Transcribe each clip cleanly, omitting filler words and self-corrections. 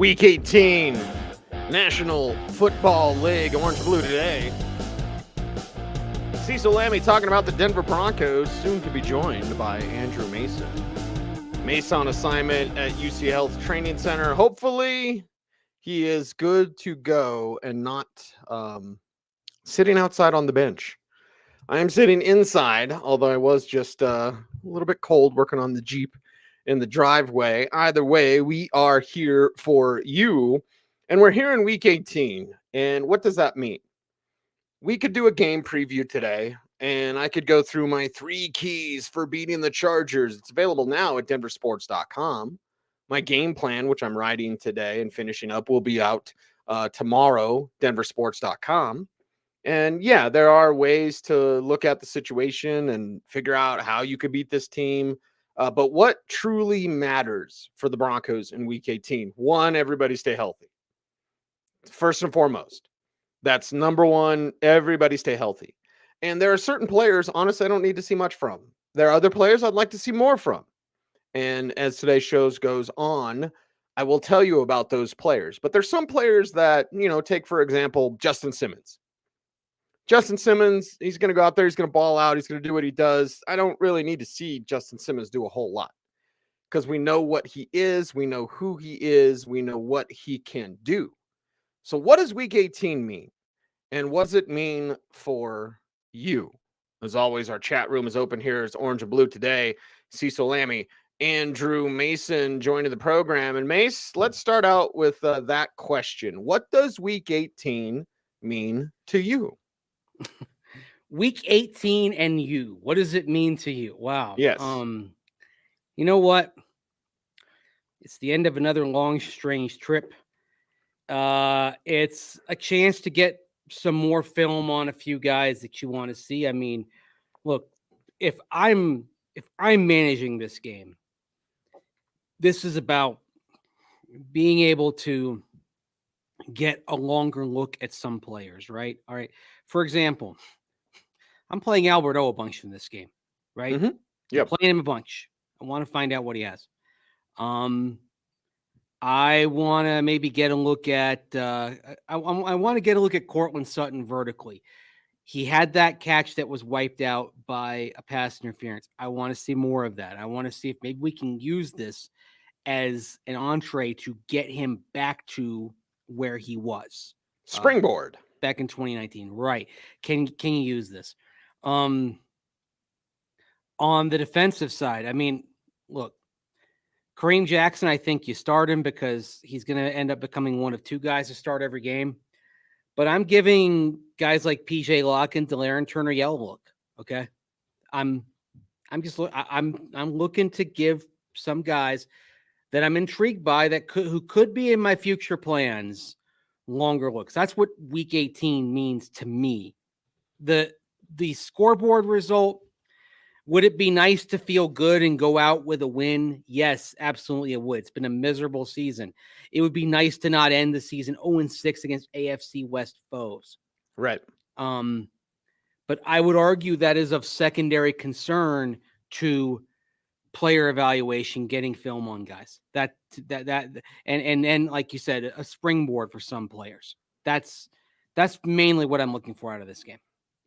Week 18, National Football League, Orange and Blue today. Cecil, Lammey talking about the Denver Broncos, soon to be joined by Andrew Mason. Mason on assignment at UC Health Training Center. Hopefully, he is good to go and not sitting outside on the bench. I am sitting inside, although I was just a little bit cold working on the Jeep in the driveway. Either way, we are here for you, and we're here in Week 18. And what does that mean? We could do a game preview today, and I could go through my 3 keys for beating the Chargers. It's available now at denversports.com. My game plan, which I'm writing today and finishing up, will be out tomorrow, denversports.com. And yeah, there are ways to look at the situation and figure out how you could beat this team. But what truly matters for the Broncos in Week 18? One, everybody stay healthy. First and foremost, that's number one. Everybody stay healthy. And there are certain players, honestly, I don't need to see much from. There are other players I'd like to see more from. And as today's shows goes on, I will tell you about those players. But there's some players that, take, for example, Justin Simmons. Justin Simmons, he's going to go out there, he's going to ball out, he's going to do what he does. I don't really need to see Justin Simmons do a whole lot because we know what he is, we know who he is, we know what he can do. So what does Week 18 mean? And what does it mean for you? As always, our chat room is open here. It's Orange and Blue today. Cecil, Lammey, Andrew Mason joining the program. And Mace, let's start out with that question. What does Week 18 mean to you? Week 18 and you. What does it mean to you? Wow. Yes. You know what? It's the end of another long, strange trip. It's a chance to get some more film on a few guys that you want to see. I mean, look, if I'm managing this game, this is about being able to get a longer look at some players, right? All right. For example, I'm playing Alberto a bunch in this game, right? Mm-hmm. Yep. I'm playing him a bunch. I want to find out what he has. I want to maybe get a look at I want to get a look at Cortland Sutton vertically. He had that catch that was wiped out by a pass interference. I want to see more of that. I want to see if maybe we can use this as an entree to get him back to where he was. Springboard. Back in 2019. Right. Can you use this? On the defensive side, I mean, look, Kareem Jackson, I think you start him because he's going to end up becoming one of 2 guys to start every game. But I'm giving guys like PJ Locke and Delaren Turner yellow look. Okay. I'm looking to give some guys that I'm intrigued by who could be in my future plans longer looks. That's what Week 18 means to me. The scoreboard result, would it be nice to feel good and go out with a win? Yes, absolutely it would. It's been a miserable season. It would be nice to not end the season 0-6 against AFC West foes. Right. But I would argue that is of secondary concern to player evaluation, getting film on guys. That and like you said, a springboard for some players. That's mainly what I'm looking for out of this game.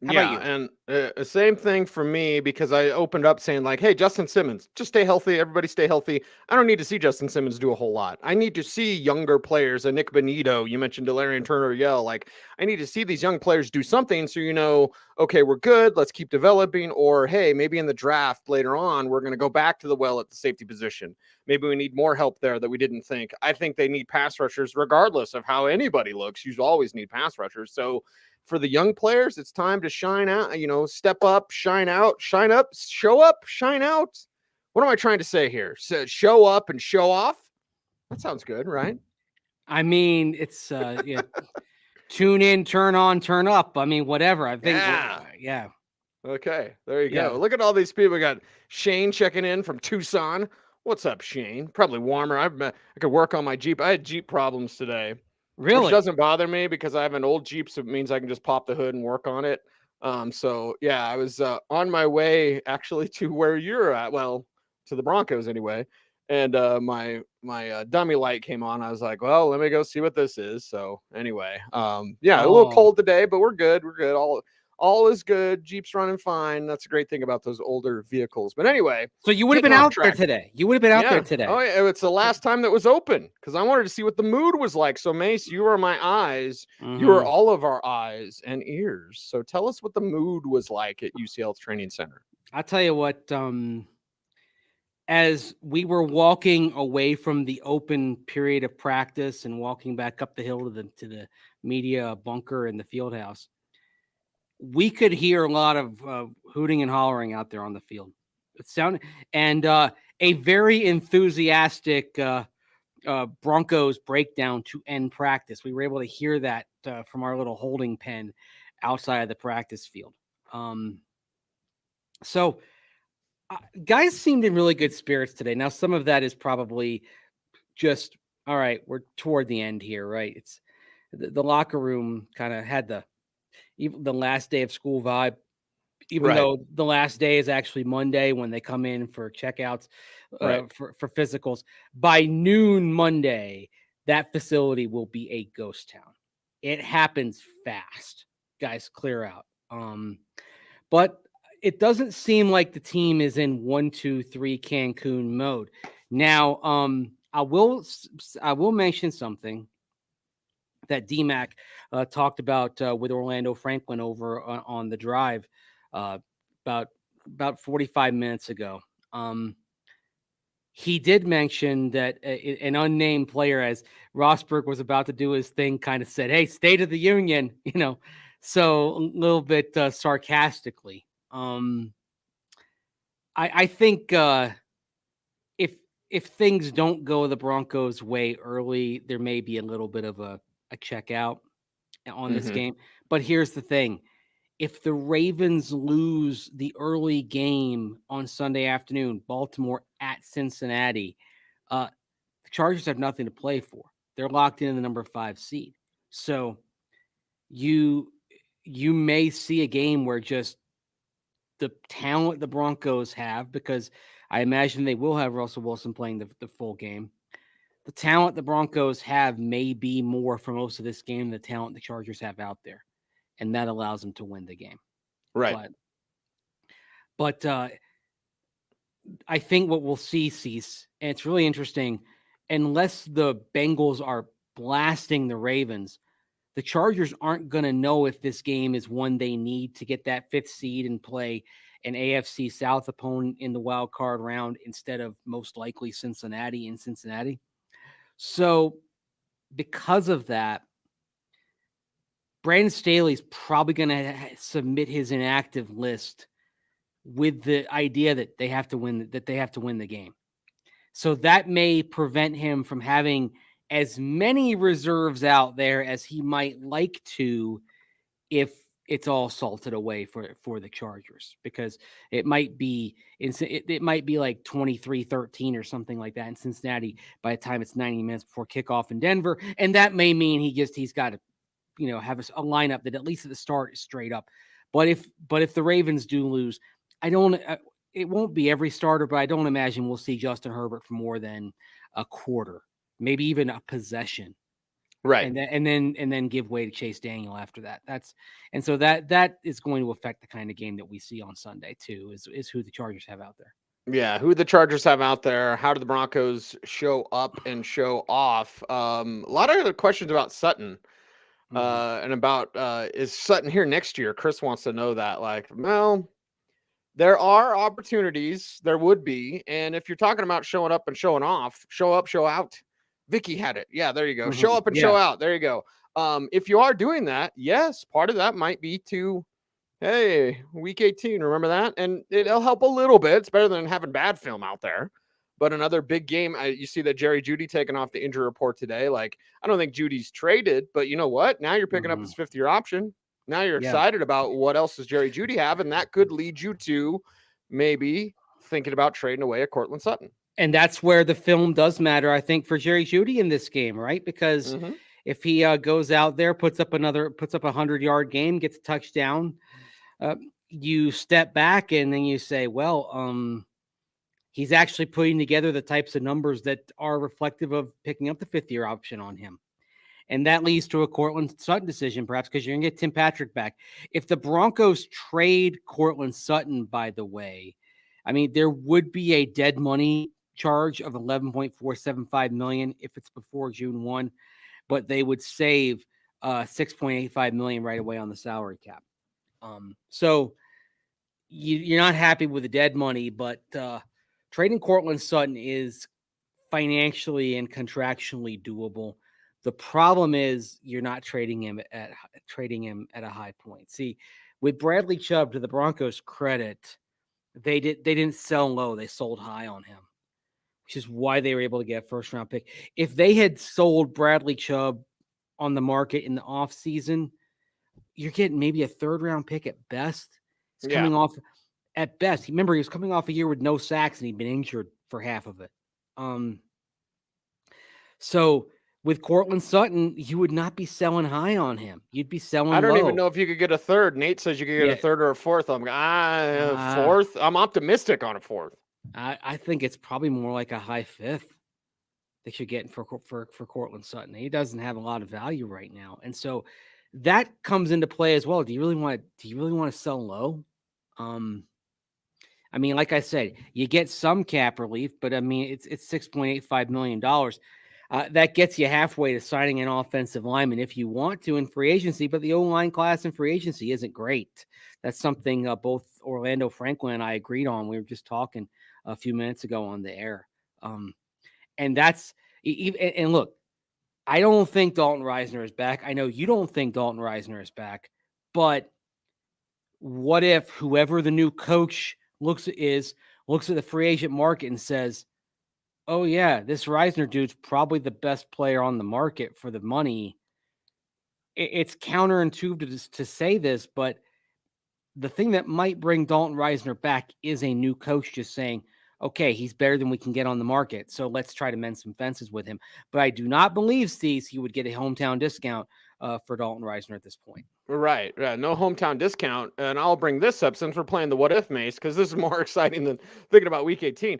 How about you? And same thing for me, because I opened up saying like, hey, Justin Simmons, just stay healthy. Everybody stay healthy. I don't need to see Justin Simmons do a whole lot. I need to see younger players, a Nick Bonito. You mentioned Delaren Turner Yell. Like, I need to see these young players do something so okay, we're good. Let's keep developing. Or, hey, maybe in the draft later on, we're going to go back to the well at the safety position. Maybe we need more help there that we didn't think. I think they need pass rushers regardless of how anybody looks. You always need pass rushers. So, for the young players, it's time to shine out, step up, shine out, shine up, show up, shine out. What am I trying to say here? So show up and show off? That sounds good, right? I mean, it's tune in, turn on, turn up. I mean, whatever. I think, yeah. Okay, there you go. Look at all these people. We got Shane checking in from Tucson. What's up, Shane? Probably warmer. I could work on my Jeep. I had Jeep problems today. Really? Which doesn't bother me because I have an old Jeep, so it means I can just pop the hood and work on it. So yeah, I was on my way actually to where you're at. Well, to the Broncos anyway. and my dummy light came on. I was like, well, let me go see what this is. So anyway, yeah, a little Oh, cold today, but we're good. We're good. All is good. Jeep's running fine. That's a great thing about those older vehicles. But anyway, so you would have getting been off out there track. today. You would have been out there Yeah. today. Oh, yeah. It's the last time that was open because I wanted to see what the mood was like. So, Mace, you are my eyes. You are Mhm. all of our eyes and ears. So, tell us what the mood was like at UCL's training center. I'll tell you what. As we were walking away from the open period of practice and walking back up the hill to the media bunker in the field house, we could hear a lot of hooting and hollering out there on the field. It sounded and a very enthusiastic Broncos breakdown to end practice. We were able to hear that from our little holding pen outside of the practice field. So guys seemed in really good spirits today. Now, some of that is probably just all right. We're toward the end here, right? It's the locker room kind of had even the last day of school vibe, even Right. though the last day is actually Monday when they come in for checkouts Right. for physicals. By noon Monday, that facility will be a ghost town. It happens fast. Guys, clear out. But it doesn't seem like the team is in 1-2-3 Cancun mode. Now, I will mention something that DMAC talked about with Orlando Franklin over on the drive uh, about 45 minutes ago. He did mention that an unnamed player, as Rosberg was about to do his thing, kind of said, "Hey, State of the Union," so a little bit sarcastically. I think if things don't go the Broncos' way early, there may be a little bit of a checkout on this Mm-hmm. game. But here's the thing. If the Ravens lose the early game on Sunday afternoon, Baltimore at Cincinnati, the Chargers have nothing to play for. They're locked in the number 5 seed. So you may see a game where just the talent the Broncos have, because I imagine they will have Russell Wilson playing the full game. The talent the Broncos have may be more for most of this game than the talent the Chargers have out there, and that allows them to win the game. Right. But I think what we'll see, Cease, and it's really interesting, unless the Bengals are blasting the Ravens, the Chargers aren't going to know if this game is one they need to get that 5th seed and play an AFC South opponent in the wild card round instead of most likely Cincinnati in Cincinnati. So because of that, Brandon Staley's probably going to submit his inactive list with the idea that they have to win the game. So that may prevent him from having as many reserves out there as he might like to if it's all salted away for the Chargers, because it might be like 23-13 or something like that in Cincinnati by the time it's 90 minutes before kickoff in Denver, and that may mean he's got to have a lineup that at least at the start is straight up. But if the Ravens do lose, it won't be every starter, but I don't imagine we'll see Justin Herbert for more than a quarter, maybe even a possession. Right. And then give way to Chase Daniel after that. So that is going to affect the kind of game that we see on Sunday too, is who the Chargers have out there. Yeah, who the Chargers have out there? How do the Broncos show up and show off? A lot of other questions about Sutton. And about is Sutton here next year? Chris wants to know that. Like, well, there are opportunities. There would be, and if you're talking about showing up and showing off, show up, show out. Vicky had it. Yeah, there you go. Show up and show out. There you go. If you are doing that, yes, part of that might be to, hey, week 18, remember that? And it'll help a little bit. It's better than having bad film out there. But another big game, you see that Jerry Jeudy taken off the injury report today. Like, I don't think Judy's traded, but you know what? Now you're picking up his 5th-year option. Now you're excited about what else does Jerry Jeudy have, and that could lead you to maybe thinking about trading away a Courtland Sutton. And that's where the film does matter, I think, for Jerry Jeudy in this game, right? Because if he goes out there, puts up a 100-yard game, gets a touchdown, you step back and then you say, well, he's actually putting together the types of numbers that are reflective of picking up the 5th-year option on him. And that leads to a Cortland Sutton decision, perhaps, because you're going to get Tim Patrick back. If the Broncos trade Cortland Sutton, by the way, I mean, there would be a dead money charge of $11.475 million if it's before June 1, but they would save $6.85 million right away on the salary cap. So you're not happy with the dead money, but trading Cortland Sutton is financially and contractually doable. The problem is you're not trading him at a high point. See, with Bradley Chubb, to the Broncos' credit, they didn't sell low; they sold high on him, which is why they were able to get a first-round pick. If they had sold Bradley Chubb on the market in the offseason, you're getting maybe a 3rd-round pick at best. He's coming off at best. Remember, he was coming off a year with no sacks, and he'd been injured for half of it. So with Cortland Sutton, you would not be selling high on him. You'd be selling low. I don't even know if you could get a 3rd. Nate says you could get a 3rd or a 4th. I'm 4th. I'm optimistic on a 4th. I think it's probably more like a high 5th they should get for Cortland Sutton. He doesn't have a lot of value right now, and so that comes into play as well. Do you really want to sell low? I mean, like I said, you get some cap relief, but I mean, it's $6.85 million. That gets you halfway to signing an offensive lineman if you want to in free agency, but the O-line class in free agency isn't great. That's something both Orlando Franklin and I agreed on. We were just talking a few minutes ago on the air. And that's and look, I don't think Dalton Reisner is back. I know you don't think Dalton Reisner is back, but what if whoever the new coach looks at the free agent market and says, oh yeah, this Reisner dude's probably the best player on the market for the money. It's counterintuitive to say this, but the thing that might bring Dalton Reisner back is a new coach just saying, okay, he's better than we can get on the market, so let's try to mend some fences with him. But I do not believe, Steve, he would get a hometown discount for Dalton Reisner at this point. Right. Yeah, no hometown discount. And I'll bring this up since we're playing the what if mace, because this is more exciting than thinking about week 18.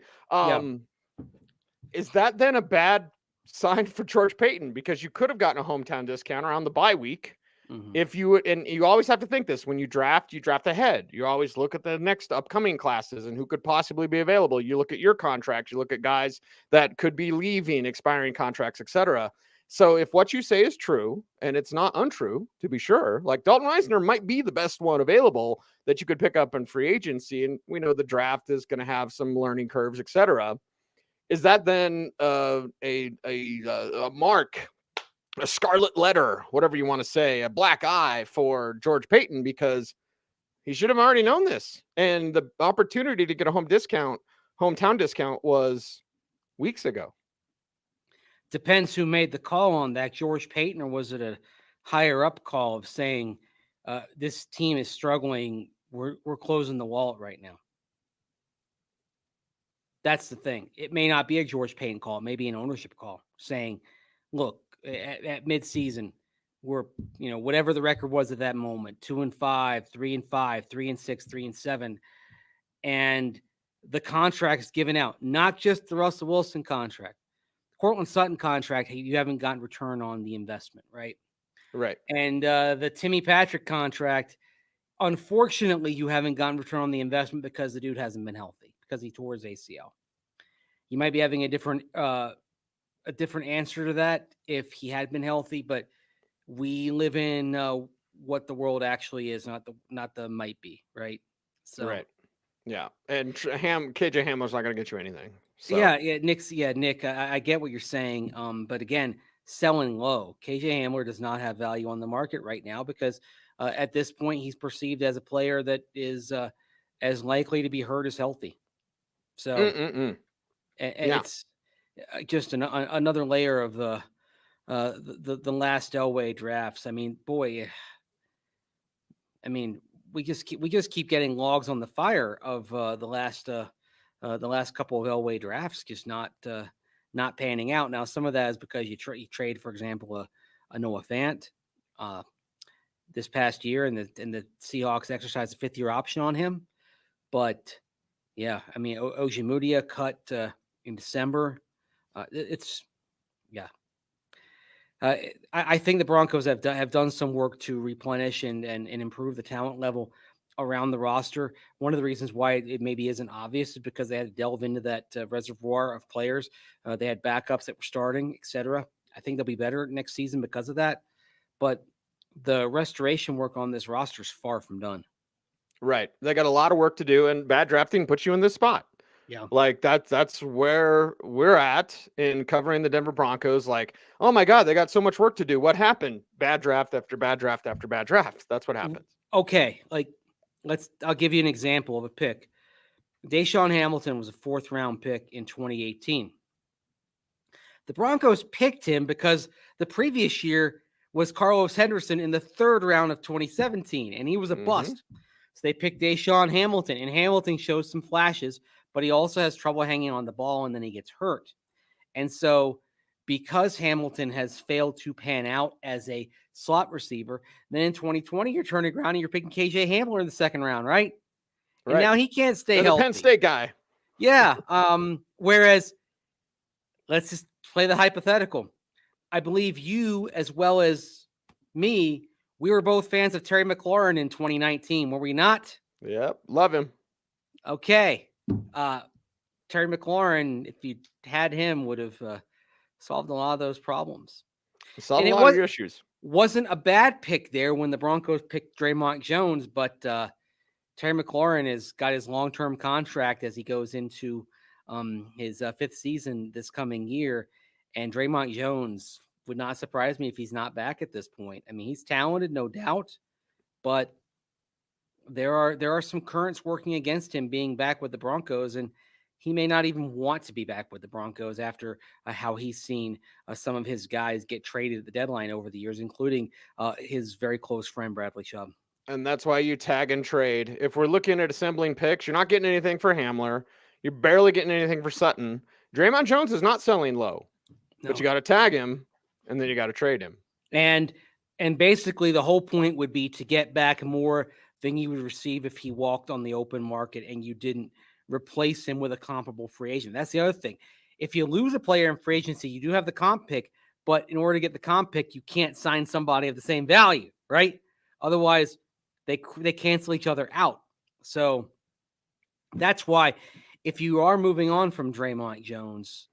Is that then a bad sign for George Payton? Because you could have gotten a hometown discount around the bye week. Mm-hmm. If you and you always have to think this when you draft ahead. You always look at the next upcoming classes and who could possibly be available. You look at your contracts, you look at guys that could be leaving, expiring contracts, etc. So if what you say is true, and it's not untrue, to be sure, like Dalton Reisner might be the best one available that you could pick up in free agency, and we know the draft is going to have some learning curves, etc. Is that then a mark, a scarlet letter, whatever you want to say, a black eye for George Payton, because he should have already known this, and the opportunity to get a hometown discount was weeks ago. Depends who made the call on that, George Payton, or was it a higher up call of saying this team is struggling? We're closing the wallet right now. That's the thing. It may not be a George Payton call. It may be an ownership call saying, look, at midseason, we're, whatever the record was at that moment, 2-5, 3-5, 3-6, 3-7. And the contract is given out, not just the Russell Wilson contract. Cortland Sutton contract, you haven't gotten return on the investment, right? Right. And the Timmy Patrick contract, unfortunately, you haven't gotten return on the investment because the dude hasn't been healthy, because he tore his ACL. You might be having a different answer to that if he had been healthy, but we live in what the world actually is, not the might be, right? So, right. Yeah. And KJ Hamler's not going to get you anything. So. Yeah, Nick, I get what you're saying. But again, selling low. KJ Hamler does not have value on the market right now because at this point he's perceived as a player that is as likely to be hurt as healthy. So it's just another layer of the last Elway drafts. I mean, boy, we just keep getting logs on the fire of the last couple of Elway drafts just not panning out. Now, some of that is because you trade, for example, a Noah Fant this past year, and the Seahawks exercised a 5th-year option on him. But Yeah, I mean, Ojemudia cut in December. It's yeah. I think the Broncos have done some work to replenish and improve the talent level around the roster. One of the reasons why it maybe isn't obvious is because they had to delve into that reservoir of players. They had backups that were starting, etc. I think they'll be better next season because of that. But the restoration work on this roster is far from done. Right. They got a lot of work to do, and bad drafting puts you in this spot. Yeah. Like that's where we're at in covering the Denver Broncos. Like, oh my God, they got so much work to do. What happened? Bad draft after bad draft after bad draft. That's what happens. Okay, like I'll give you an example of a pick. Deshaun Hamilton was a 4th round pick in 2018. The Broncos picked him because the previous year was Carlos Henderson in the 3rd round of 2017, and he was a bust. So they picked Deshaun Hamilton, and Hamilton shows some flashes, but he also has trouble hanging on the ball, and then he gets hurt. And so because Hamilton has failed to pan out as a slot receiver, then in 2020, you're turning around and you're picking KJ Hamler in the 2nd round, right? And now he can't stay healthy. The Penn State guy. Yeah. Whereas, let's just play the hypothetical. I believe you, as well as me, we were both fans of Terry McLaurin in 2019, were we not? Yep. Love him. Okay. Terry McLaurin, if you had him, would have solved a lot of those problems. Solved a lot of your issues. Wasn't a bad pick there when the Broncos picked Draymond Jones, but Terry McLaurin has got his long-term contract as he goes into his 5th season this coming year. And Draymond Jones would not surprise me if he's not back at this point. I mean, he's talented, no doubt, but there are some currents working against him being back with the Broncos, and he may not even want to be back with the Broncos after how he's seen some of his guys get traded at the deadline over the years, including his very close friend, Bradley Chubb. And that's why you tag and trade. If we're looking at assembling picks, you're not getting anything for Hamler. You're barely getting anything for Sutton. Draymond Jones is not selling low, but you got to tag him, and then you got to trade him. And basically the whole point would be to get back more than you would receive if he walked on the open market and you didn't replace him with a comparable free agent. That's the other thing. If you lose a player in free agency, you do have the comp pick, but in order to get the comp pick, you can't sign somebody of the same value, right? Otherwise, they cancel each other out. So that's why if you are moving on from Draymond Jones,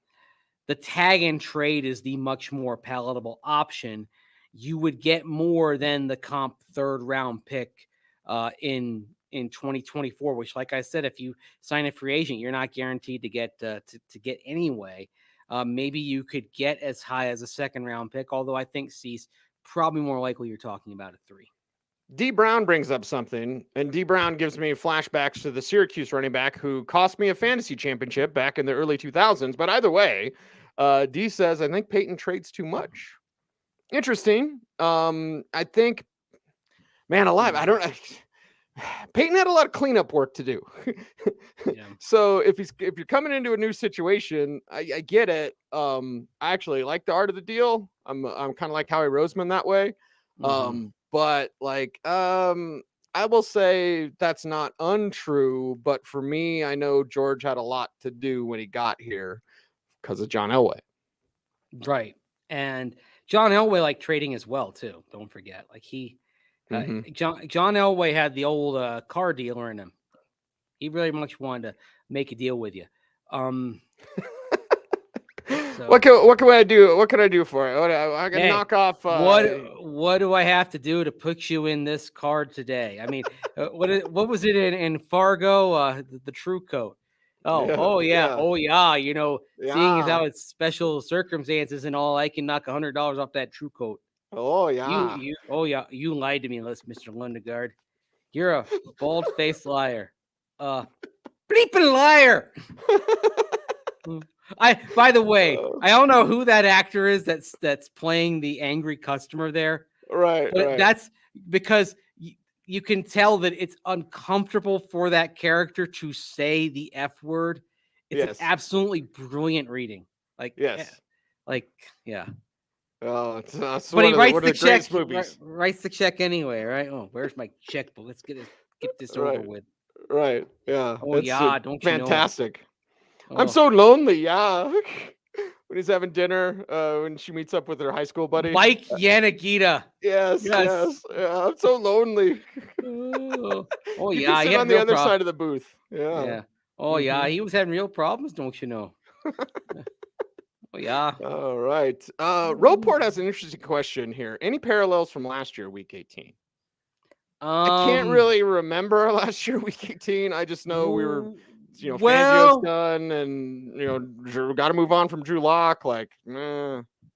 the tag and trade is the much more palatable option. You would get more than the comp 3rd round pick in 2024, which, like I said, if you sign a free agent, you're not guaranteed to get to get anyway. Maybe you could get as high as a 2nd round pick, although I think Cease probably more likely you're talking about a 3. D. Brown brings up something, and D. Brown gives me flashbacks to the Syracuse running back who cost me a fantasy championship back in the early 2000s. But either way, D says, I think Peyton trades too much. Interesting. I think, man alive, I don't know. Peyton had a lot of cleanup work to do. Yeah. So if you're coming into a new situation, I get it. I actually like the art of the deal. I'm kind of like Howie Roseman that way. But like, I will say that's not untrue. But for me, I know George had a lot to do when he got here because of John Elway. Right. And John Elway liked trading as well, too. Don't forget. Like John Elway had the old car dealer in him. He really much wanted to make a deal with you. So, what can I do? What can I do for it? I can knock off. What do I have to do to put you in this card today? I mean, what was it in Fargo? The True Coat. Oh yeah. You know, seeing as how it's special circumstances and all, I can knock $100 off that True Coat. Oh yeah. You lied to me, Mr. Lundegaard. You're a bald-faced liar. Bleeping liar. By the way, I don't know who that actor is that's playing the angry customer there. Right. But right. That's because you can tell that it's uncomfortable for that character to say the F word. It's an absolutely brilliant reading. Yeah. Oh, it's but he writes the check. Writes the check anyway, right? Oh, where's my checkbook? Let's get this over with. Right. Yeah. Oh It's yeah, don't you know? fantastic. I'm Oh, so lonely. Yeah. When he's having dinner, when she meets up with her high school buddy. Mike Yanagita. Yes. Yes. Yes. Yeah, I'm so lonely. Oh, oh You can yeah, he sit had on the real other problem. side of the booth. Yeah. Yeah. Oh yeah, Hmm. he was having real problems, don't you know? Oh yeah. All right. Roleport has an interesting question here. Any parallels from last year, week 18? I can't Um. really remember last year, week 18. I just know we were, Fangio's Well, done, and got to move on from Drew Lock. Like,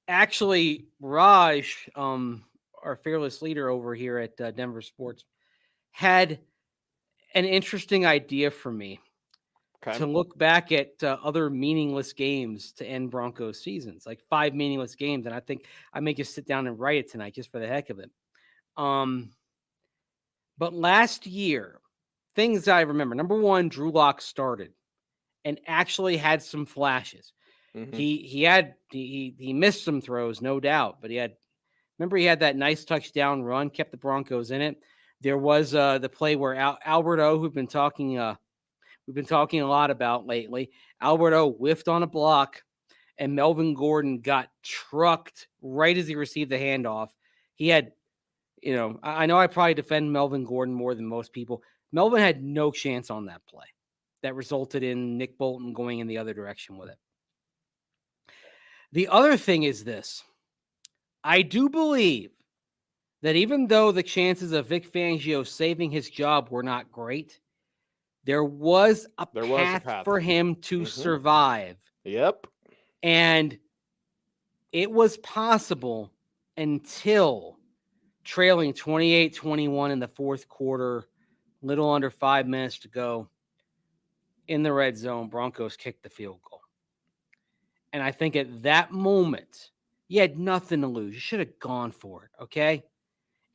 actually, Raj, our fearless leader over here at Denver Sports, had an interesting idea for me okay. to look back at other meaningless games to end Broncos seasons, like 5 meaningless games, and I think I may just sit down and write it tonight just for the heck of it. Um, but last year, things I remember: number one, Drew Lock started and actually had some flashes. Hmm. He missed some throws, no doubt, but he had that nice touchdown run, kept the Broncos in it. There was the play where Albert O, who've been talking we've been talking a lot about lately. Albert O whiffed on a block, and Melvin Gordon got trucked right as he received the handoff. He had, I know I probably defend Melvin Gordon more than most people. Melvin had no chance on that play. That resulted in Nick Bolton going in the other direction with it. The other thing is this. I do believe that even though the chances of Vic Fangio saving his job were not great, there was a There was a path path. for him to Hmm. survive. Yep. And it was possible until trailing 28-21 in the fourth quarter, little under 5 minutes to go in the red zone, Broncos kicked the field goal. And I think at that moment, you had nothing to lose. You should have gone for it, okay?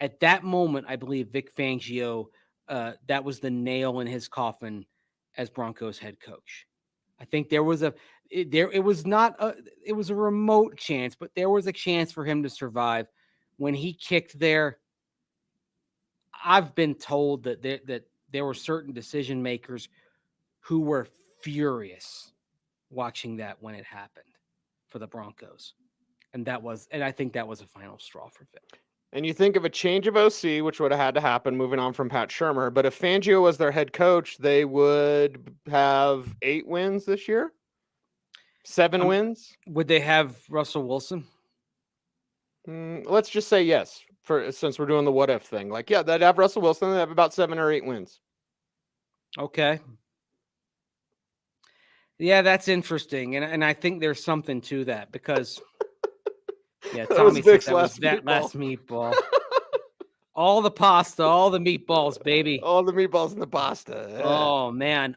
At that moment, I believe Vic Fangio, that was the nail in his coffin as Broncos head coach. I think there was it was a remote chance, but there was a chance for him to survive. When he kicked there, I've been told that there were certain decision makers who were furious watching that when it happened for the Broncos. And I think that was a final straw for Vic. And you think of a change of OC, which would have had to happen moving on from Pat Shurmur. But if Fangio was their head coach, they would have 8 wins this year, 7 wins. Would they have Russell Wilson? Let's just say yes, since we're doing the what if thing. Like, yeah, they'd have Russell Wilson. They'd have about 7 or 8 wins. Okay. Yeah, that's interesting. And I think there's something to that because, yeah, That was Tommy said Vic's that was last that meatball. last meatball. All the pasta, all the meatballs, baby. All the meatballs and the pasta. Yeah. Oh, man.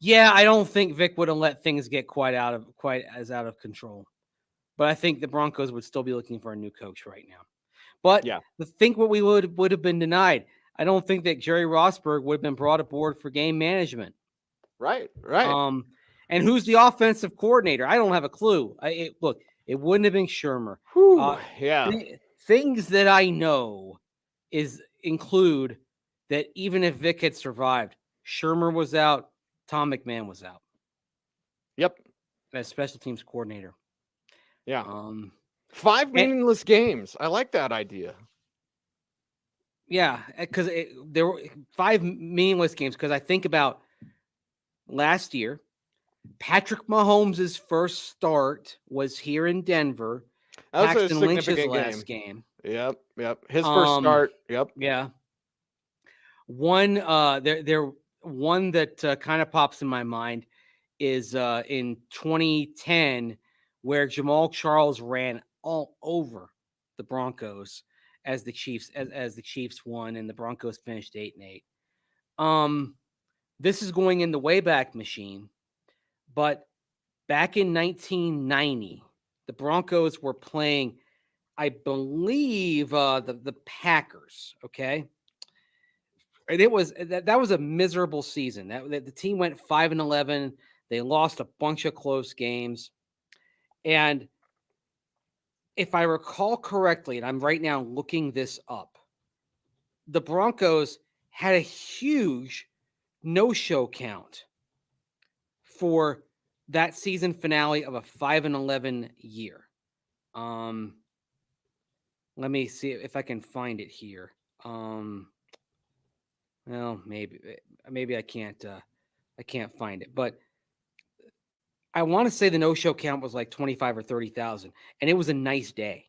Yeah, I don't think Vic would have let things get quite as out of control. But I think the Broncos would still be looking for a new coach right now. But Yeah. think what we would have been denied. I don't think that Jerry Rossberg would have been brought aboard for game management. Right. And who's the offensive coordinator? I don't have a clue. Look, it wouldn't have been Shurmur. Yeah. Things that I know include that even if Vic had survived, Shurmur was out, Tom McMahon was out. Yep. As special teams coordinator. Yeah. 5 meaningless games. I like that idea. Yeah, because there were 5 meaningless games. Because I think about last year, Patrick Mahomes' first start was here in Denver. That was Paxton a significant Lynch's last game. Yep. His first start. Yep. Yeah. One one that kind of pops in my mind is in 2010, where Jamal Charles ran all over the Broncos as the Chiefs won and the Broncos finished 8-8. This is going in the Wayback Machine, but back in 1990, the Broncos were playing, I believe, the Packers. Okay, and it was that was a miserable season. That the team went 5-11. They lost a bunch of close games, and if I recall correctly, and I'm right now looking this up, the Broncos had a huge no-show count for that season finale of a 5-11 year. Let me see if I can find it here. Well, maybe I can't find it, but I want to say the no-show count was like 25 or 30,000, and it was a nice day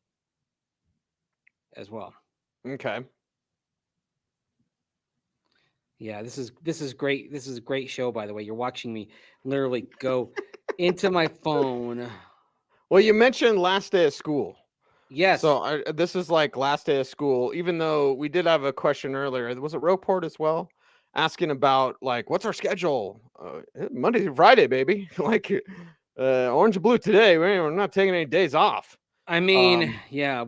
as well. Okay. Yeah, this is great. This is a great show, by the way. You're watching me literally go into my phone. Well, you mentioned last day of school. Yes. So this is like last day of school, even though we did have a question earlier. Was it Roport as well? Asking about like, what's our schedule? Monday through Friday, baby. Like orange and blue today. We're not taking any days off. I mean, Yeah,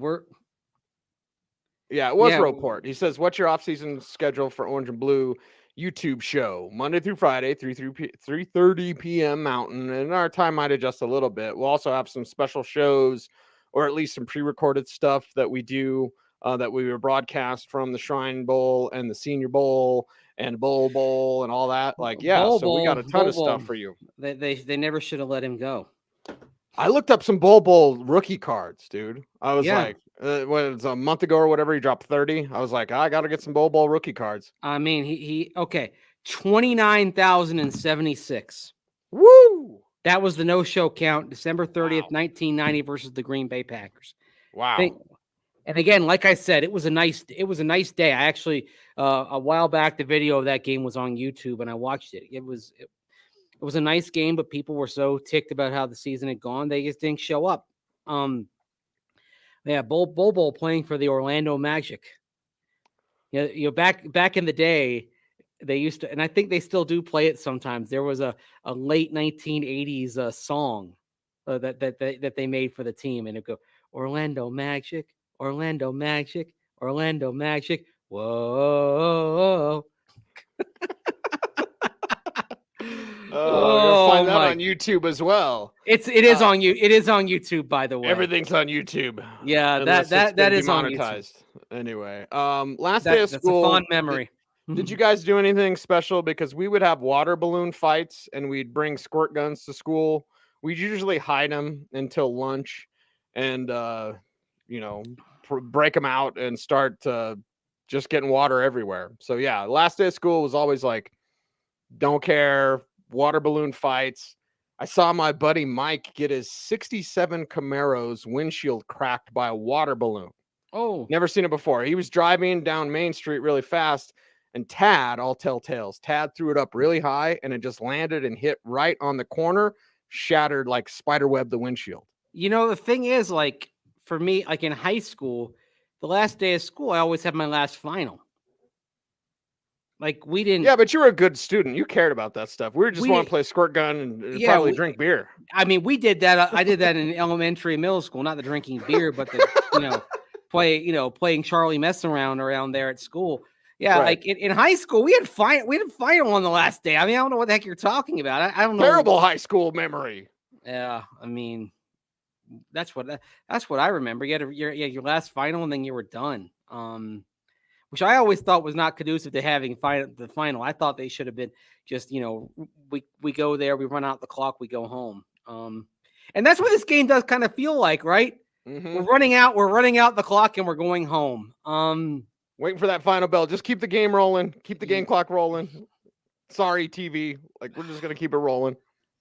it was Roport. He says, what's your off-season schedule for Orange and Blue YouTube show? Monday through Friday, 3:30 p.m. Mountain, and our time might adjust a little bit. We'll also have some special shows, or at least some pre-recorded stuff that we do that we were broadcast from the Shrine Bowl and the Senior Bowl and Bowl and all that. Like, yeah, so we got a ton of stuff for you. They never should have let him go. I looked up some Bowl rookie cards, dude. I was like, when it was a month ago or whatever, he dropped 30. I was like, I got to get some Bowl rookie cards. I mean, he 29,076. Woo! That was the no-show count, December 30th, 1990 versus the Green Bay Packers. Wow. And again, like I said, it was a nice day. I actually a while back, the video of that game was on YouTube and I watched it. It was a nice game, but people were so ticked about how the season had gone, they just didn't show up. Bowl playing for the Orlando Magic. Back in the day, they used to, and I think they still do play it sometimes. There was a late 1980s song that they made for the team, and it go Orlando Magic, Orlando Magic, Orlando Magic. Whoa. You'll find that on YouTube as well. It is on YouTube, by the way. Everything's on YouTube. Yeah, that is on YouTube. Anyway, last day of school. That's a fond memory. Did you guys do anything special? Because we would have water balloon fights and we'd bring squirt guns to school. We'd usually hide them until lunch and, break them out and start just getting water everywhere. So, yeah, last day of school was always like, don't care, water balloon fights. I saw my buddy Mike get his 67 Camaro's windshield cracked by a water balloon. Oh, never seen it before. He was driving down Main Street really fast, and Tad, all tell tales, Tad threw it up really high, and it just landed and hit right on the corner, shattered like spiderweb the windshield. The thing is, like, for me, like in high school, the last day of school, I always had my last final. Like we didn't. Yeah, but you were a good student. You cared about that stuff. We just want to play squirt gun and probably drink beer. I mean, we did that. I did that in elementary and middle school. Not the drinking beer, but the playing Charlie messing around there at school. Yeah, right. Like in high school, we had final on the last day. I mean, I don't know what the heck you're talking about. I don't know. Terrible high school memory. Yeah, I mean, that's what I remember. You had your last final, and then you were done. Which I always thought was not conducive to having the final. I thought they should have been just, we go there, we run out the clock, we go home. And that's what this game does kind of feel like, right? Mm-hmm. We're running out the clock and we're going home. Waiting for that final bell. Just keep the game rolling. Keep the game clock rolling. Sorry, TV. Like, we're just going to keep it rolling.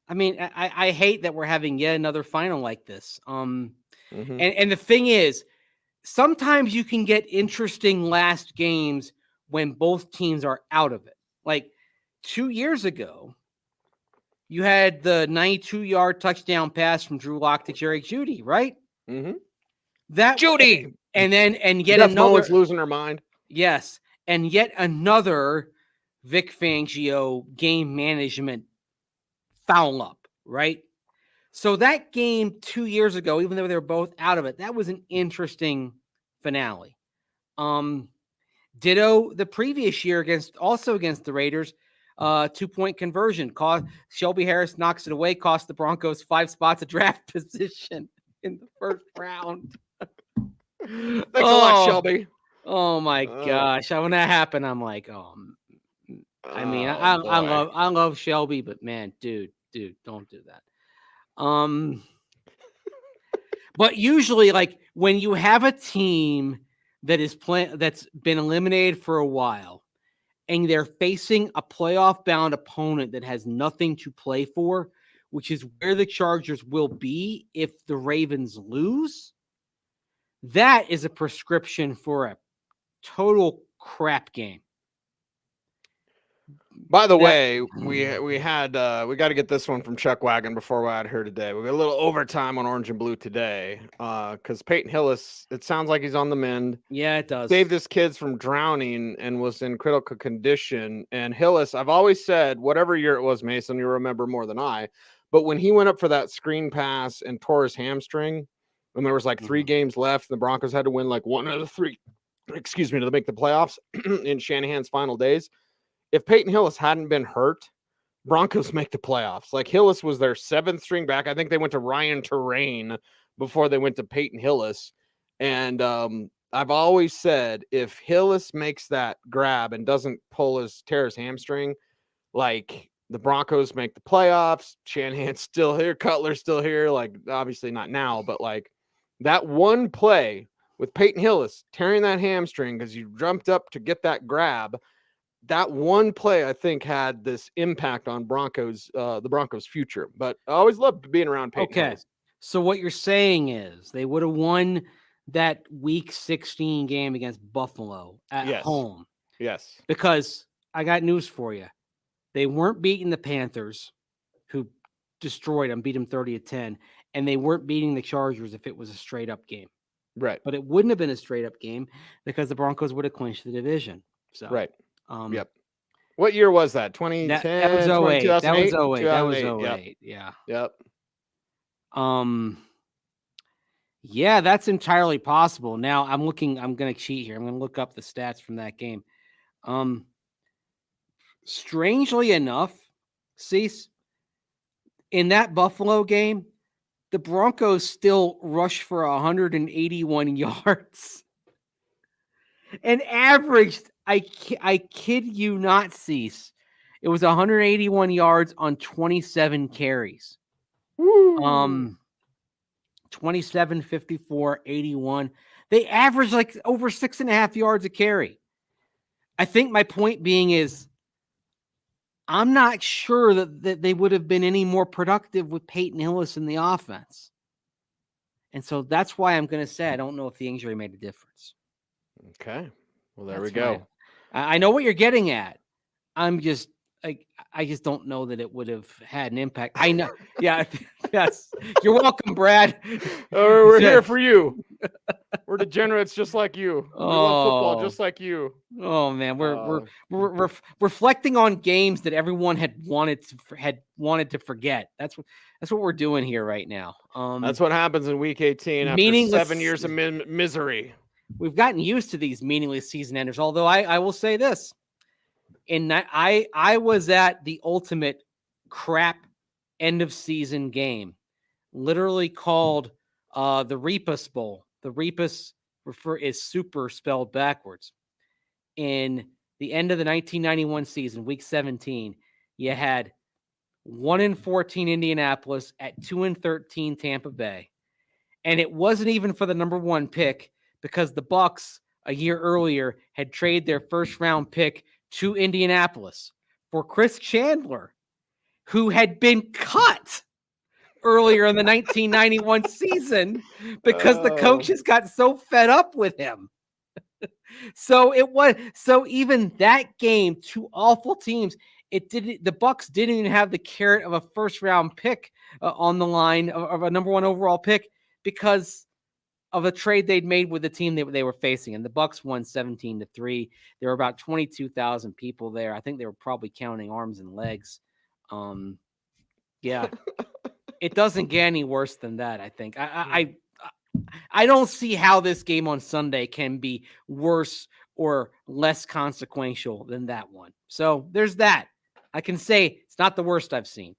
I mean, I hate that we're having yet another final like this. And the thing is, sometimes you can get interesting last games when both teams are out of it. Like 2 years ago, you had the 92-yard touchdown pass from Drew Lock to Jerry Jeudy, right? Mm-hmm. That Jeudy, and yet another losing her mind. Yes, and yet another Vic Fangio game management foul up, right? So that game 2 years ago, even though they were both out of it, that was an interesting finale. Ditto the previous year against the Raiders, 2-point conversion. Shelby Harris knocks it away, cost the Broncos 5 spots of draft position in the first round. Thanks a lot, Shelby. Oh my Oh, gosh. When that happened, I'm like, I mean, oh boy. I love Shelby, but man, dude, don't do that. But usually, like when you have a team that's been eliminated for a while, and they're facing a playoff bound opponent that has nothing to play for, which is where the Chargers will be if the Ravens lose, that is a prescription for a total crap game. By the way, we had we got to get this one from Chuck Wagon before we're out here today. We got a little overtime on Orange and Blue today because Peyton Hillis, it sounds like he's on the mend. Yeah, it does. Saved his kids from drowning and was in critical condition. And Hillis, I've always said, whatever year it was, Mason, you remember more than I. But when he went up for that screen pass and tore his hamstring, and there was like 3 games left, and the Broncos had to win like 1 out of 3, to make the playoffs in Shanahan's final days. If Peyton Hillis hadn't been hurt, Broncos make the playoffs. Like Hillis was their 7th string back. I think they went to Ryan Terrain before they went to Peyton Hillis. And I've always said if Hillis makes that grab and doesn't tear his hamstring, like the Broncos make the playoffs. Shanahan's still here, Cutler's still here. Like obviously not now, but like that one play with Peyton Hillis tearing that hamstring because you jumped up to get that grab. That one play, I think, had this impact on the Broncos' future. But I always loved being around Peyton Hillis. So what you're saying is they would have won that Week 16 game against Buffalo at home. Yes. Because I got news for you. They weren't beating the Panthers, who destroyed them, beat them 30-10, and they weren't beating the Chargers if it was a straight-up game. Right. But it wouldn't have been a straight-up game because the Broncos would have clinched the division. So right. Yep. What year was that? 2010? That was 08. That was 08. That was 08. Yeah. Yep. Yeah, that's entirely possible. Now I'm going to cheat here. I'm going to look up the stats from that game. Strangely enough, Cecil, in that Buffalo game, the Broncos still rushed for 181 yards and averaged, I kid you not, Cecil, it was 181 yards on 27 carries. Woo. 27, 54, 81. They averaged like over 6.5 yards a carry. I think my point being is I'm not sure that they would have been any more productive with Peyton Hillis in the offense. And so that's why I'm going to say I don't know if the injury made a difference. Okay. Well, there we go. I know what you're getting at. I'm just I just don't know that it would have had an impact. I know. Yeah. Yes. You're welcome, Brad. We're here for you. We're degenerates just like you. We love football just like you. Oh man, we're reflecting on games that everyone had wanted to forget. That's what we're doing here right now. That's what happens in Week 18 after 7 years of misery. We've gotten used to these meaningless season enders. Although I will say this. I was at the ultimate crap end of season game, literally called the Repas Bowl. The Repas is super spelled backwards. In the end of the 1991 season, Week 17, you had 1-14 Indianapolis at 2-13 Tampa Bay, and it wasn't even for the number 1 pick because the Bucs a year earlier had traded their first round pick to Indianapolis for Chris Chandler, who had been cut earlier in the 1991 season because the coaches got so fed up with him. So even that game, 2 awful teams, the Bucs didn't even have the carrot of a first round pick on the line of a number 1 overall pick because of a trade they'd made with the team they were facing. And the Bucs won 17-3. There were about 22,000 people there. I think they were probably counting arms and legs. Yeah, it doesn't get any worse than that. I think I don't see how this game on Sunday can be worse or less consequential than that one. So there's that. I can say it's not the worst I've seen.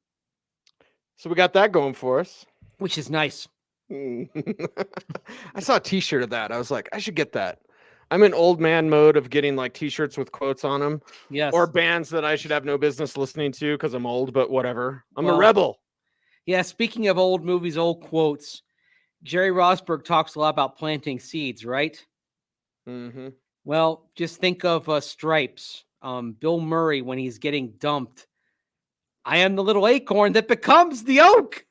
So we got that going for us, which is nice. I saw a t-shirt of that. I was like, I should get that. I'm in old man mode of getting like t-shirts with quotes on them Yes. or bands that I should have no business listening to because I'm old, but whatever. I'm a Well, rebel. Yeah. Speaking of old movies, old quotes, Jerry Rosberg talks a lot about planting seeds, right? Mm-hmm. Well, just think of Stripes. Bill Murray when he's getting dumped. I am the little acorn that becomes the oak.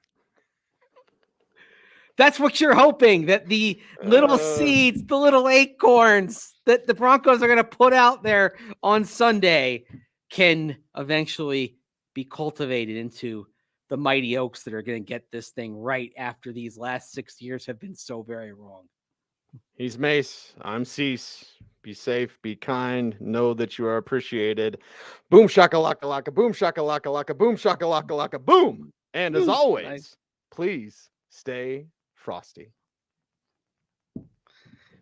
That's what you're hoping, that the little seeds, the little acorns that the Broncos are going to put out there on Sunday can eventually be cultivated into the mighty oaks that are going to get this thing right after these last 6 years have been so very wrong. He's Mace. I'm Cecil. Be safe, be kind, know that you are appreciated. Boom shakalaka laka, boom shakalaka laka, boom shakalaka laka, boom. And as always, please stay frosty.